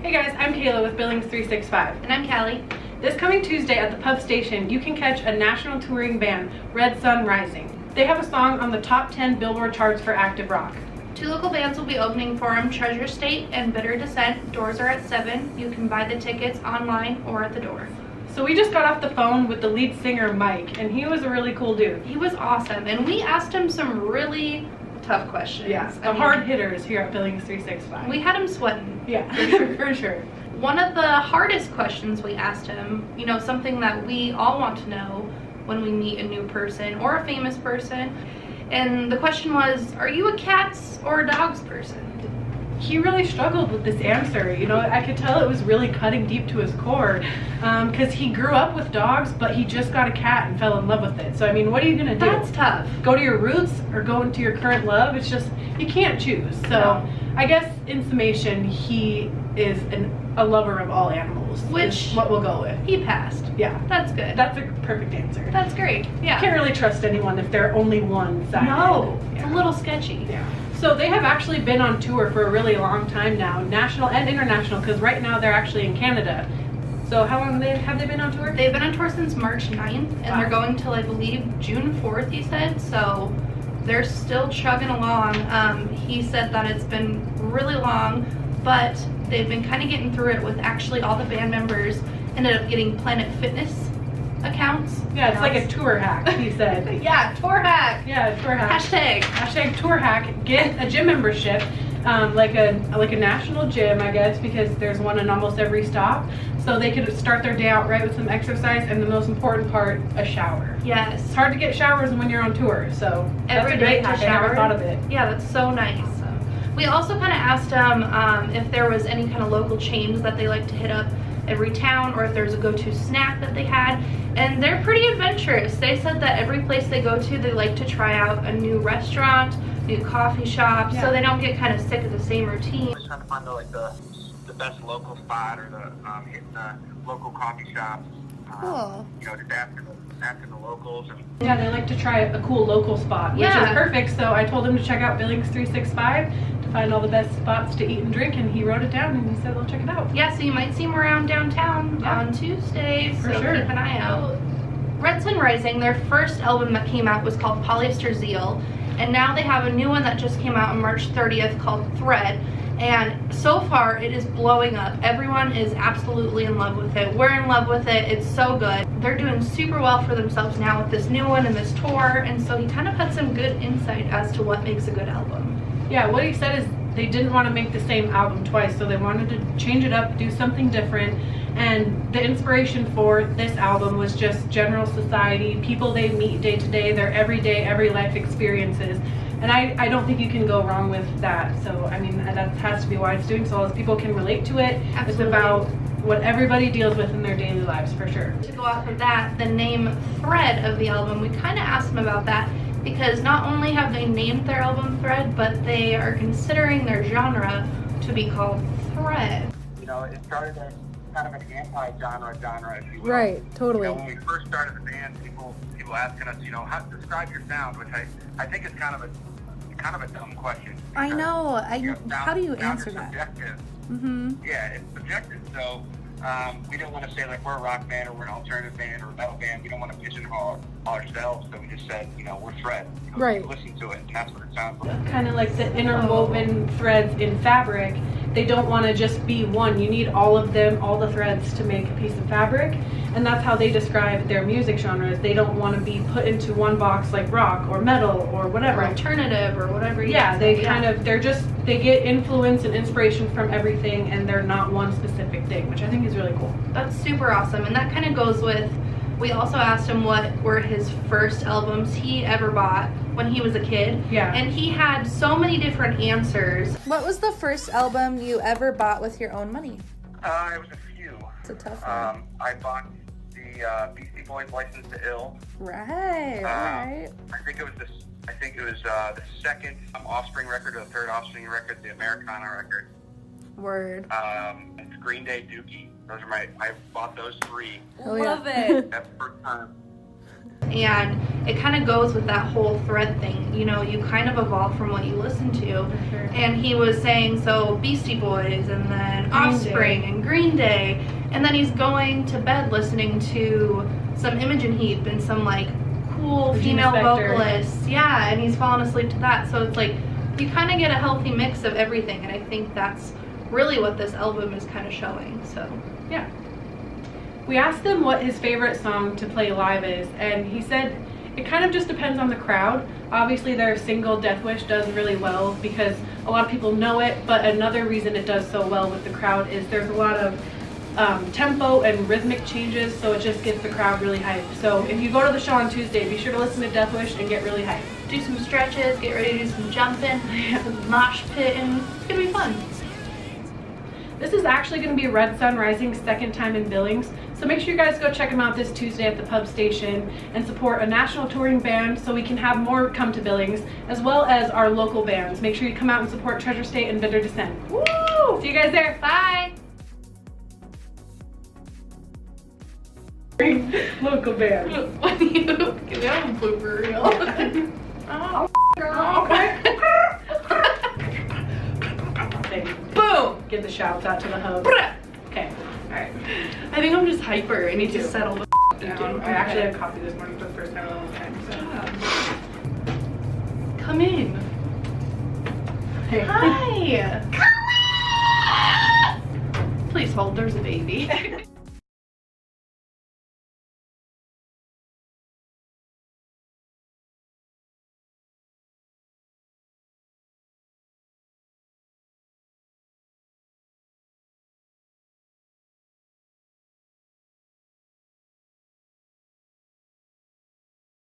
Hey guys, I'm Kayla with Billings 365. And I'm Callie. This coming Tuesday at the pub station, you can catch a national touring band, Red Sun Rising. They have a song on the top 10 Billboard charts for active rock. 2 local bands will be opening for them, Treasure State and Bitter Descent. Doors are at 7. You can buy the tickets online or at the door. So we just got off the phone with the lead singer, Mike, and he was a really cool dude. He was awesome, and we asked him some really tough questions. Yeah, the hard hitters here at Billings 365. We had him sweating. Yeah, for sure, for sure. One of the hardest questions we asked him, something that we all want to know when we meet a new person or a famous person, and the question was, are you a cats or a dogs person? He really struggled with this answer. I could tell it was really cutting deep to his core, because he grew up with dogs, but he just got a cat and fell in love with it. So, what are you going to do? That's tough. Go to your roots or go into your current love? It's just, you can't choose. So, No. I guess in summation, he is a lover of all animals, which is what we'll go with. He passed. Yeah. That's good. That's a perfect answer. That's great. Yeah. Can't really trust anyone if they're only one-sided. No, Yeah. it's a little sketchy. Yeah. So they have actually been on tour for a really long time now, national and international, because right now they're actually in Canada. So how long have they been on tour? They've been on tour since March 9th, and Wow. they're going till, I believe, June 4th, he said. So they're still chugging along. He said that it's been really long, but they've been kind of getting through it with actually all the band members ended up getting Planet Fitness accounts. Yeah, it's like a tour hack, he said. Yeah, tour hack. Yeah, tour hack. Hashtag tour hack. Get a gym membership, like a national gym, I guess, because there's one in almost every stop. So they could start their day out right with some exercise, and the most important part, a shower. Yes. It's hard to get showers when you're on tour, so that's Every a great day to hack. I shower. never thought of it. Yeah, that's so nice. We also kind of asked them if there was any kind of local chains that they like to hit up every town, or if there's a go-to snack that they had, and they're pretty adventurous. They said that every place they go to, they like to try out a new restaurant, new coffee shop, so they don't get kind of sick of the same routine. Just trying to find the best local spot, or hitting the local coffee shops. Cool. Just asking the locals. Yeah, they like to try a cool local spot, which is perfect. So I told him to check out Billings 365 to find all the best spots to eat and drink, and he wrote it down and he said they'll check it out. Yeah, so you might see him around downtown on Tuesdays, For so sure. keep an eye out. Red Sun Rising, their first album that came out was called Polyester Zeal, and now they have a new one that just came out on March 30th called Thread. And so far it is blowing up. Everyone is absolutely in love with it. We're in love with it. It's so good. They're doing super well for themselves now with this new one and this tour, and so he kind of had some good insight as to what makes a good album. Yeah, what he said is they didn't want to make the same album twice, so they wanted to change it up, do something different. And the inspiration for this album was just general society, people they meet day to day, their everyday, every life experiences. And I don't think you can go wrong with that. So, that has to be why it's doing so well, as people can relate to it. Absolutely. It's about what everybody deals with in their daily lives, for sure. To go off of that, the name Thread of the album, we kind of asked them about that, because not only have they named their album Thread, but they are considering their genre to be called Thread. It started as kind of an anti-genre, if you will. Right, totally. When we first started the band, people asking us, how to describe your sound, which I think is kind of a dumb question. I know. How do you sound answer is that? Subjective. Mm-hmm. Yeah, it's subjective. So we don't want to say like we're a rock band or we're an alternative band or a metal band. We don't want to pigeonhole ourselves. So we just said, we're Thread. Right. Listen to it, and that's what it sounds like. Kind of like the interwoven threads in fabric. They don't want to just be one. You need all of them, all the threads, to make a piece of fabric. And that's how they describe their music genres. They don't want to be put into one box like rock or metal or whatever. Or alternative or whatever you Yeah, say. they get influence and inspiration from everything, and they're not one specific thing, which I think is really cool. That's super awesome. And that kind of goes with, we also asked him what were his first albums he ever bought when he was a kid. Yeah. And he had so many different answers. What was the first album you ever bought with your own money? It was a few. It's a tough one. I bought the Beastie Boys' License to Ill. Right. I think it was the second Offspring record, or the third Offspring record, the Americana record. Word. It's Green Day, Dookie. I bought those 3. Oh, yeah. Love it. That's the first time. and it kind of goes with that whole thread thing. You know, you kind of evolve from what you listen to. For sure. And he was saying, so Beastie Boys and then Green Offspring Day. and Green Day, and then he's going to bed listening to some Imogen Heap and some like cool Regina female Spektor. vocalists. Yeah, and he's fallen asleep to that. So it's like you kind of get a healthy mix of everything, and I think that's really what this album is kind of showing. So Yeah. We asked him what his favorite song to play live is, and he said it kind of just depends on the crowd. Obviously their single Death Wish does really well because a lot of people know it, but another reason it does so well with the crowd is there's a lot of tempo and rhythmic changes, so it just gets the crowd really hyped. So if you go to the show on Tuesday, be sure to listen to Death Wish and get really hyped. do some stretches, get ready to do some jumping, some mosh pitting. It's gonna be fun. This is actually going to be Red Sun Rising's second time in Billings, so make sure you guys go check them out this Tuesday at the pub station and support a national touring band so we can have more come to Billings, as well as our local bands. Make sure you come out and support Treasure State and Bitter Descent. Woo! See you guys there. Bye. Local band. When you give me a blooper reel. Oh, girl. Okay. Boom. Give the shouts out to the host. Okay. All right. I think I'm just hyper. I need to settle the down. I actually had coffee this morning for the first time in a long time. So. Come in. Hey. Hi. Come in. Please hold. There's a baby.